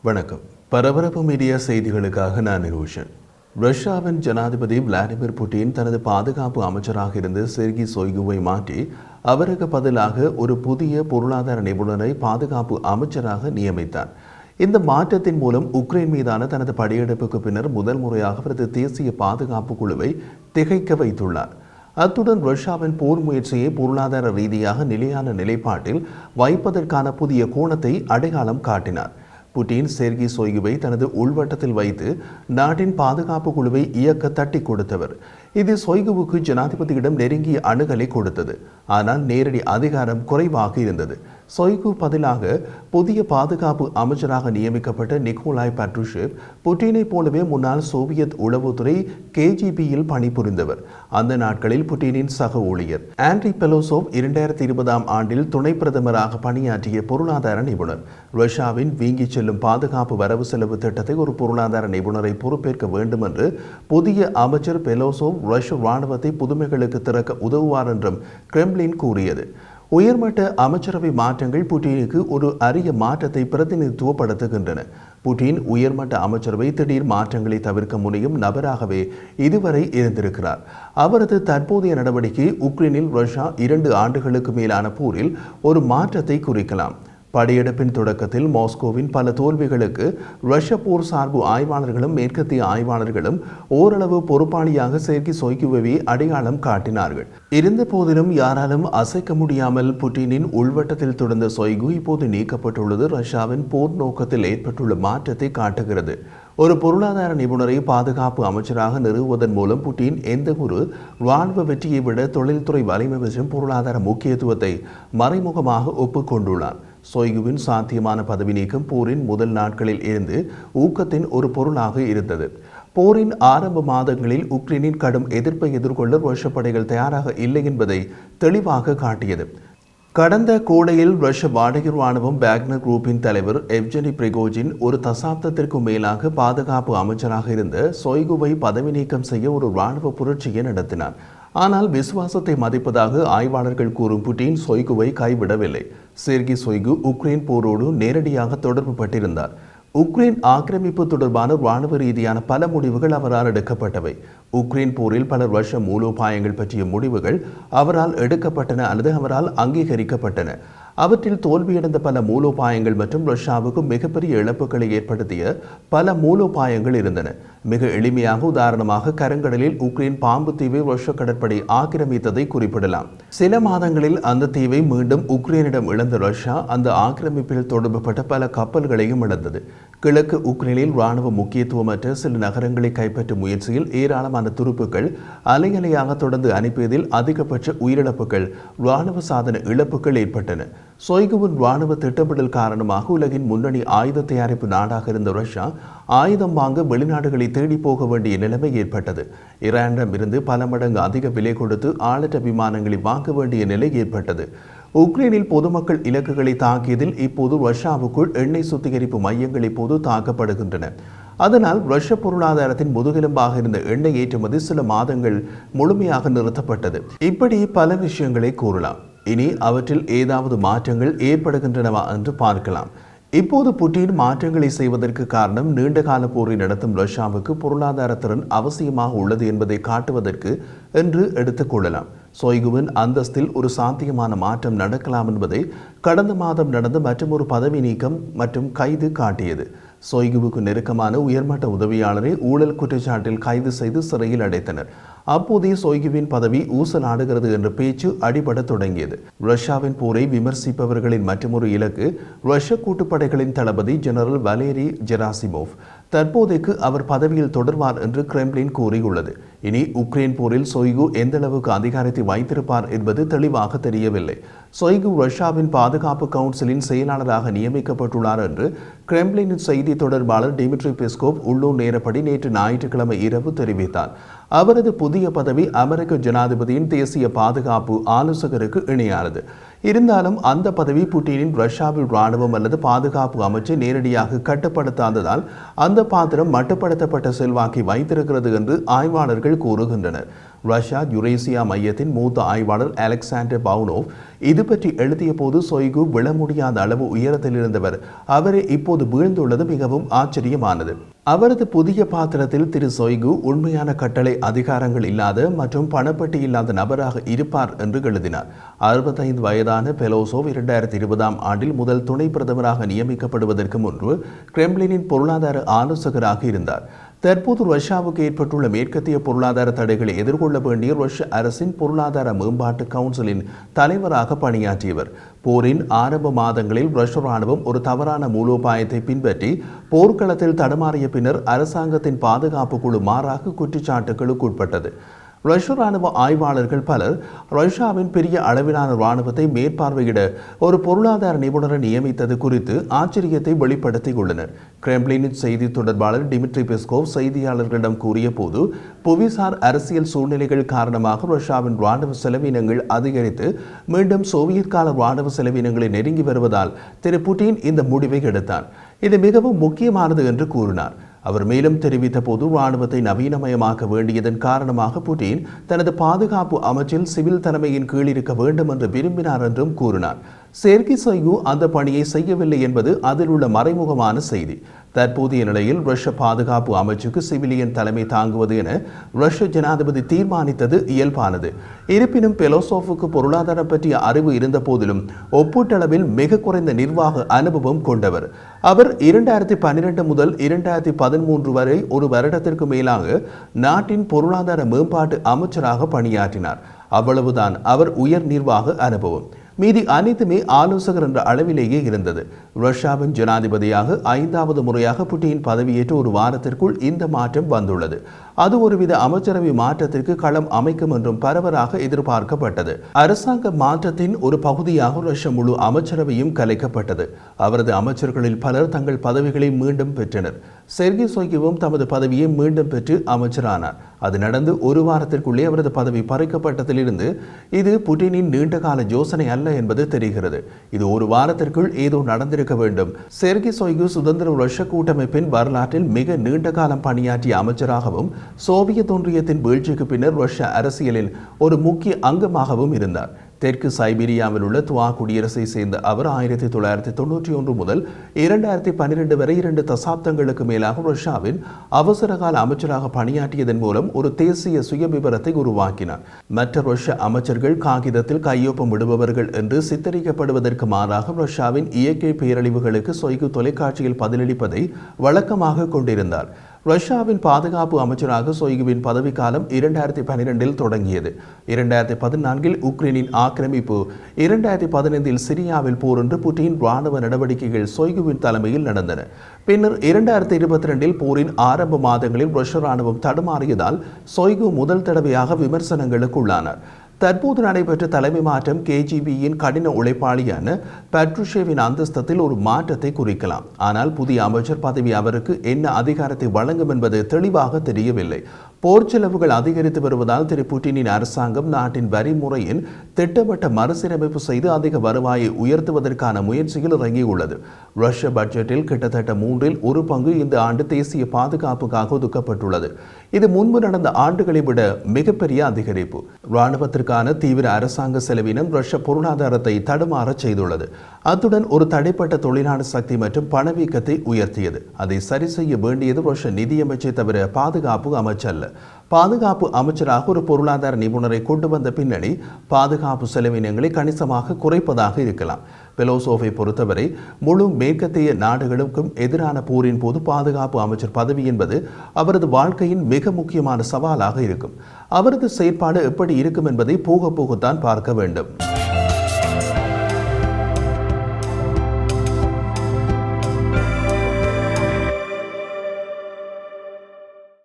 வணக்கம். பரபரப்பு மீடியா செய்திகளுக்காக நான் நிரோஷன். ரஷ்யாவின் ஜனாதிபதி விளாடிமிர் புட்டின் தனது பாதுகாப்பு அமைச்சராக இருந்து செர்கி சொய்குவை மாற்றி அவருக்கு பதிலாக ஒரு புதிய பொருளாதார நிபுணரை பாதுகாப்பு அமைச்சராக நியமித்தார். இந்த மாற்றத்தின் மூலம் உக்ரைன் மீதான தனது படையெடுப்புக்கு பின்னர் முதல் முறையாக அவரது தேசிய பாதுகாப்பு குழுவை திகைக்க வைத்துள்ளார். அத்துடன் ரஷ்யாவின் போர் முயற்சியை பொருளாதார ரீதியாக நிலையான நிலைப்பாட்டில் வைப்பதற்கான புதிய கோணத்தை அடையாளம் காட்டினார். புட்டின் செர்கி சொய்குவை தனது உள்வட்டத்தில் வைத்து நாட்டின் பாதுகாப்பு குழுவை இயக்க தட்டி கொடுத்தவர். இது சொய்குவுக்கு ஜனாதிபதியிடம் நெருங்கிய அணுகலை கொடுத்தது. ஆனால் நேரடி அதிகாரம் குறைவாக இருந்தது. சொய்கு பதிலாக புதிய பாதுகாப்பு அமைச்சராக நியமிக்கப்பட்ட நிக்கோலாய் பட்ருஷேவ் புட்டினை போலவே முன்னாள் சோவியத் உளவுத்துறை KGBயில் பணிபுரிந்தவர். அந்த நாட்களில் புட்டினின் சக ஊழியர். ஆண்ட்ரி பெலோசோவ் 2020ஆம் ஆண்டில் துணை பிரதமராக பணியாற்றிய பொருளாதார நிபுணர். ரஷ்யாவின் வீங்கி செல்லும் பாதுகாப்பு வரவு செலவு திட்டத்தை ஒரு பொருளாதார நிபுணரை பொறுப்பேற்க வேண்டும் என்று புதிய அமைச்சர் பெலோசோவ் ரஷ்ய ராணுவத்தை புதுமைகளுக்கு திறக்க உதவுவார் என்றும் கிரெம்ளின் கூறியது. உயர்மட்ட அமைச்சரவை மாற்றங்கள் புட்டினுக்கு ஒரு அரிய மாற்றத்தை பிரதிநிதித்துவப்படுத்துகின்றன. புட்டின் உயர்மட்ட அமைச்சரவை திடீர் மாற்றங்களை தவிர்க்க முனையும் நபராகவே இதுவரை இருந்திருக்கிறார். அவரது தற்போதைய நடவடிக்கை உக்ரைனில் ரஷ்யா 2 ஆண்டுகளுக்கு மேலான போரில் ஒரு மாற்றத்தை குறிக்கலாம். படையெடுப்பின் தொடக்கத்தில் மாஸ்கோவின் பல தோல்விகளுக்கு ரஷ்ய போர் சார்பு ஆய்வாளர்களும் மேற்கத்திய ஆய்வாளர்களும் ஓரளவு பொறுப்பாளியாக செர்கி சொய்குவை அடையாளம் காட்டினார்கள். இருந்த போதிலும் யாராலும் அசைக்க முடியாமல் புட்டினின் உள்வட்டத்தில் தொடர்ந்த சொய்கு இப்போது நீக்கப்பட்டுள்ளது ரஷ்யாவின் போர் நோக்கத்தில் ஏற்பட்டுள்ள மாற்றத்தை காட்டுகிறது. ஒரு பொருளாதார நிபுணரை பாதுகாப்பு அமைச்சராக நிறுவுவதன் மூலம் புட்டின் எந்த ஒரு இராணுவ வெற்றியை விட தொழில்துறை வலிமை மற்றும் பொருளாதார முக்கியத்துவத்தை மறைமுகமாக ஒப்புக்கொண்டுள்ளார். சொய்குவின் சாத்தியமான பதவி நீக்கம் போரின் முதல் நாட்களில் இருந்து ஊக்கத்தின் ஒரு பொருளாக இருந்தது. போரின் ஆரம்ப மாதங்களில் உக்ரைனின் கடும் எதிர்ப்பை எதிர்கொள்ள ரஷ்ய படைகள் தயாராக இல்லை என்பதை தெளிவாக காட்டியது. கடந்த கோடையில் ரஷ்ய வாடகை ராணுவம் வேக்னர் குரூப்பின் தலைவர் எவ்ஜெனி பிரிகோஜின் ஒரு தசாப்தத்திற்கும் மேலாக பாதுகாப்பு அமைச்சராக இருந்த சொய்குவை பதவி நீக்கம் செய்ய ஒரு இராணுவ புரட்சியை நடத்தினார். ஆனால் விசுவாசத்தை மதிப்பதாக ஆய்வாளர்கள் கூறும் புட்டின் சொய்குவை கைவிடவில்லை. செர்கி சொய்கு உக்ரைன் போரோடு நேரடியாக தொடர்பு பட்டிருந்தார். உக்ரைன் ஆக்கிரமிப்பு தொடர்பான இராணுவ ரீதியான பல முடிவுகள் அவரால் எடுக்கப்பட்டவை. உக்ரைன் போரில் பல ரஷ்ய மூலோபாயங்கள் பற்றிய முடிவுகள் அவரால் எடுக்கப்பட்டன அல்லது அவரால் அங்கீகரிக்கப்பட்டன. அவற்றில் தோல்வியடைந்த பல மூலோபாயங்கள் மற்றும் ரஷ்யாவுக்கு மிகப்பெரிய இழப்புகளை ஏற்படுத்திய பல மூலோபாயங்கள் இருந்தன. மிக எளிமையாக உதாரணமாக கருங்கடலில் உக்ரைன் பாம்பு தீவை ரஷ்ய கடற்படை ஆக்கிரமித்ததை குறிப்பிடலாம். சில மாதங்களில் அந்த தீவை மீண்டும் உக்ரைனிடம் இழந்த ரஷ்யா அந்த ஆக்கிரமிப்பில் தொடர்புபட்ட பல கப்பல்களையும் இழந்தது. கிழக்கு உக்ரைனில் இராணுவ முக்கியத்துவமற்ற சில நகரங்களை கைப்பற்றும் முயற்சியில் ஏராளமான துருப்புக்கள் அலையலையாக தொடர்ந்து அனுப்பியதில் அதிகபட்ச உயிரிழப்புகள் இராணுவ சாதன இழப்புகள் ஏற்பட்டன. சொய்குவின் இராணுவ திட்டமிடல் காரணமாக உலகின் முன்னணி ஆயுத தயாரிப்பு நாடாக இருந்த ரஷ்யா ஆயுதம் வாங்க வெளிநாடுகளை தேடி போக வேண்டிய நிலைமை ஏற்பட்டது. ஈரானிடமிருந்து பல மடங்கு அதிக விலை கொடுத்து ஆளற்ற விமானங்களை வாங்க வேண்டிய நிலை ஏற்பட்டது. உக்ரைனில் பொதுமக்கள் இலக்குகளை தாக்கியதில் இப்போது ரஷ்யாவுக்குள் எண்ணெய் சுத்திகரிப்பு மையங்கள் இப்போது தாக்கப்படுகின்றன. அதனால் ரஷ்ய பொருளாதாரத்தின் முதுகெலும்பாக இருந்த எண்ணெய் ஏற்றுமதி சில மாதங்கள் முழுமையாக நிறுத்தப்பட்டது. இப்படி பல விஷயங்களை கூறலாம். இனி அவற்றில் ஏதாவது மாற்றங்கள் ஏற்படுகின்றனவா என்று பார்க்கலாம். இப்போது புட்டின் மாற்றங்களை செய்வதற்கு காரணம் நீண்டகால போரை நடத்தும் ரஷ்யாவுக்கு பொருளாதார திறன் அவசியமாக உள்ளது என்பதை காட்டுவதற்கு என்று எடுத்துக்கொள்ளலாம். சொய்குவின் அந்தஸ்தில் ஒரு சாத்தியமான மாற்றம் நடக்கலாம் என்பதை கடந்த மாதம் நடந்த மற்றொரு பதவி நீக்கம் மற்றும் கைது காட்டியது. சொய்குவுக்கு நெருக்கமான உயர்மட்ட உதவியாளரை ஊழல் குற்றச்சாட்டில் கைது செய்து சிறையில் அடைத்தனர். அப்போதைய சொய்குவின் பதவி ஊசலாடுகிறது என்ற பேச்சு அடிபட தொடங்கியது. ரஷ்யாவின் போரை விமர்சிப்பவர்களின் மற்றொரு இலக்கு ரஷ்ய கூட்டுப்படைகளின் தளபதி ஜெனரல் வலேரி ஜெராசிமோவ். தற்போதைக்கு அவர் பதவியில் தொடர்வார் என்று கிரெம்ளின் கூறியுள்ளது. இனி உக்ரைன் போரில் சொய்கு எந்த அளவுக்கு அதிகாரத்தை வைத்திருப்பார் என்பது தெளிவாக தெரியவில்லை. சொய்கு ரஷ்யாவின் பாதுகாப்பு கவுன்சிலின் செயலாளராக நியமிக்கப்பட்டுள்ளார் என்று கிரெம்ளின் செய்தி தொடர்பாளர் டிமிட்ரி பெஸ்கோவ் உள்ளூர் நேரப்படி நேற்று ஞாயிற்றுக்கிழமை இரவு தெரிவித்தார். அவரது புதிய பதவி அமெரிக்க ஜனாதிபதியின் தேசிய பாதுகாப்பு ஆலோசகருக்கு இணையானது. இருந்தாலும் அந்த பதவி புட்டினின் ரஷ்யாவில் இராணுவம் அல்லது பாதுகாப்பு அமைச்சை நேரடியாக கட்டுப்படுத்தாததால் அந்த பாத்திரம் மட்டுப்படுத்தப்பட்ட செல்வாக்கை வைத்திருக்கிறது என்று ஆய்வாளர்கள் கூறுகின்றனர். ரஷ்யா யுரேசியா மையத்தின் மூத்த ஆய்வாளர் அலெக்சாண்டர் பவுனோவ் இது பற்றி எழுதிய போது சொய்கு விழ முடியாத அளவு உயரத்தில் இருந்தவர் அவரே இப்போது வீழ்ந்துள்ளது மிகவும் ஆச்சரியமானது. அவரது புதிய பாத்திரத்தில் திரு சொய்கு உண்மையான கட்டளை அதிகாரங்கள் இல்லாத மற்றும் பணப்பட்டி இல்லாத நபராக இருப்பார் என்று எழுதினார். 65 வயதான பெலோசோவ் 2020ஆம் ஆண்டில் முதல் துணை பிரதமராக நியமிக்கப்படுவதற்கு முன்பு கிரெம்ளினின் பொருளாதார ஆலோசகராக இருந்தார். தற்போது ரஷ்யாவுக்கு ஏற்பட்டுள்ள மேற்கத்திய பொருளாதார தடைகளை எதிர்கொள்ள வேண்டிய ரஷ்ய அரசின் பொருளாதார மேம்பாட்டு கவுன்சிலின் தலைவராக பணியாற்றியவர். போரின் ஆரம்ப மாதங்களில் ரஷ்ய ராணுவம் ஒரு தவறான மூலோபாயத்தை பின்பற்றி போர்க்களத்தில் தடுமாறிய பின்னர் அரசாங்கத்தின் பாதுகாப்பு குழு மாறாக குற்றச்சாட்டுகளுக்கு உட்பட்டது. ரஷ்ய ராணுவ ஆய்வாளர்கள் பலர் ரஷ்யாவின் பெரிய அளவிலான ராணுவத்தை மேற்பார்வையிட ஒரு பொருளாதார நிபுணரை நியமித்தது குறித்து ஆச்சரியத்தை வெளிப்படுத்தியுள்ளனர். கிரெம்ளினின் செய்தி தொடர்பாளர் டிமிட்ரி பெஸ்கோவ் செய்தியாளர்களிடம் கூறிய போது, புவிசார் அரசியல் சூழ்நிலைகள் காரணமாக ரஷ்யாவின் ராணுவ செலவினங்கள் அதிகரித்து மீண்டும் சோவியத் கால ராணுவ செலவினங்களை நெருங்கி வருவதால் திரு புட்டின் இந்த முடிவை எடுத்தார். இது மிகவும் முக்கியமானது என்று கூறினார். அவர் மேலும் தெரிவித்த போது, ராணுவத்தை நவீனமயமாக்க வேண்டியதன் காரணமாக புட்டின் தனது பாதுகாப்பு அமைச்சில் சிவில் தலைமையின் கீழ் இருக்க வேண்டும் என்று விரும்பினார் என்றும் கூறினார். செர்கி சொய்கு அந்த பணியை செய்யவில்லை என்பது அதில் உள்ள மறைமுகமான செய்தி. தற்போதைய நிலையில் ரஷ்ய பாதுகாப்பு அமைச்சுக்கு சிவிலியன் தலைமை தாங்குவது என ரஷ்ய ஜனாதிபதி தீர்மானித்தது இயல்பானது. இருப்பினும் பெலோசோவுக்கு பொருளாதாரம் பற்றிய அறிவு இருந்த போதிலும் ஒப்பீட்டளவில் மிக குறைந்த நிர்வாக அனுபவம் கொண்டவர். அவர் 2012 முதல் 2013 வரை ஒரு வருடத்திற்கு மேலாக நாட்டின் பொருளாதார மேம்பாட்டு அமைச்சராக பணியாற்றினார். அவ்வளவுதான் அவர் உயர் நிர்வாக அனுபவம். மீதி அனைத்துமே ஆலோசகர் என்ற அளவிலேயே இருந்தது. ரஷ்யாவின் ஜனாதிபதியாக 5வது முறையாக புட்டின் பதவியேற்ற ஒரு வாரத்திற்குள் இந்த மாற்றம் வந்துள்ளது. அது ஒருவித அமைச்சரவை மாற்றத்திற்கு களம் அமைக்கும் என்றும் பரவலாக எதிர்பார்க்கப்பட்டது. அரசாங்க மாற்றத்தின் ஒரு பகுதியாக ரஷ்ய முழு அமைச்சரவையும் கலைக்கப்பட்டது. அவரது அமைச்சர்களில் பலர் தங்கள் பதவிகளை மீண்டும் பெற்றனர். செர்கி சொய்குவும் தமது பதவியை மீண்டும் பெற்று அமைச்சரானார். அது நடந்து ஒரு வாரத்திற்குள்ளே அவரது பதவி பறிக்கப்பட்டதிலிருந்து இது புட்டினின் நீண்டகால யோசனை அல்ல என்பது தெரிகிறது. இது ஒரு வாரத்திற்குள் ஏதோ நடந்திருக்க வேண்டும். செர்கி சொய்கு சுதந்திர ரஷ்ய கூட்டமைப்பின் வரலாற்றில் மிக நீண்ட காலம் பணியாற்றிய அமைச்சராகவும் சோவியத் ஒன்றியத்தின் வீழ்ச்சிக்கு பின்னர் ரஷ்ய அரசியலில் ஒரு முக்கிய அங்கமாகவும் இருந்தார். தெற்கு சைபீரியாவில் உள்ள துவா குடியரசை சேர்ந்த அவர் 1991 முதல் 2012 வரை 2 தசாப்தங்களுக்கு மேலாக ரஷ்யாவின் அவசரகால அமைச்சராக பணியாற்றியதன் மூலம் ஒரு தேசிய சுயவிபரத்தை உருவாக்கினார். மற்ற ரஷ்ய அமைச்சர்கள் காகிதத்தில் கையொப்பம் விடுபவர்கள் என்று சித்தரிக்கப்படுவதற்கு மாறாக ரஷ்யாவின் இயற்கை பேரழிவுகளுக்கு சொய்கு தொலைக்காட்சியில் பதிலளிப்பதை வழக்கமாக கொண்டிருந்தார். ரஷ்யாவின் பாதுகாப்பு அமைச்சராக சொய்குவின் பதவிக்காலம் 2012 தொடங்கியது. 2014 உக்ரைனின் ஆக்கிரமிப்பு, 2015 சிரியாவில் போர் என்று புட்டின் ராணுவ நடவடிக்கைகள் சொய்குவின் தலைமையில் நடந்தன. பின்னர் 2022 போரின் ஆரம்ப மாதங்களில் ரஷ்ய ராணுவம் தடுமாறியதால் சொய்கு முதல் தடவையாக விமர்சனங்களுக்கு உள்ளானார். தற்போது நடைபெற்ற தலைமை மாற்றம் கேஜிபியின் கடின உழைப்பாளியான பட்ருஷேவின் அந்தஸ்தத்தில் ஒரு மாற்றத்தை குறிக்கலாம். ஆனால் புதிய அமைச்சர் பதவி அவருக்கு என்ன அதிகாரத்தை வழங்கும் என்பது தெளிவாக தெரியவில்லை. போர் செலவுகள் அதிகரித்து வருவதால் திரு புட்டினின் அரசாங்கம் நாட்டின் வரி முறையின் திட்டமிட்ட மறுசீரமைப்பு செய்து அதிக வருவாயை உயர்த்துவதற்கான முயற்சியில் இறங்கியுள்ளது. ரஷ்ய பட்ஜெட்டில் கிட்டத்தட்ட 1/3 இந்த ஆண்டு தேசிய பாதுகாப்புக்காக ஒதுக்கப்பட்டுள்ளது. இது முன்பு நடந்த ஆண்டுகளை விட மிகப்பெரிய அதிகரிப்பு. இராணுவத்திற்கான தீவிர அரசாங்க செலவினம் ரஷ்ய பொருளாதாரத்தை தடுமாறச் செய்துள்ளது. அத்துடன் ஒரு தடைப்பட்ட தொழிலாளர் சக்தி மற்றும் பணவீக்கத்தை உயர்த்தியது. அதை சரி செய்ய வேண்டியது ரஷ்ய நிதியமைச்சை தவிர பாதுகாப்பு அமைச்சல்ல. பாதுகாப்பு அமைச்சராக ஒரு பொருளாதார நிபுணரை கொண்டு வந்த பின்னணி பாதுகாப்பு செலவினங்களை கணிசமாக குறைப்பதாக இருக்கலாம். பெலோசோவை பொறுத்தவரை முழு மேற்கத்திய நாடுகளுக்கும் எதிரான போரின் போது பாதுகாப்பு அமைச்சர் பதவி என்பது அவரது வாழ்க்கையின் மிக முக்கியமான சவாலாக இருக்கும். அவரது செயற்பாடு எப்படி இருக்கும் என்பதை போக போகத்தான் பார்க்க வேண்டும்.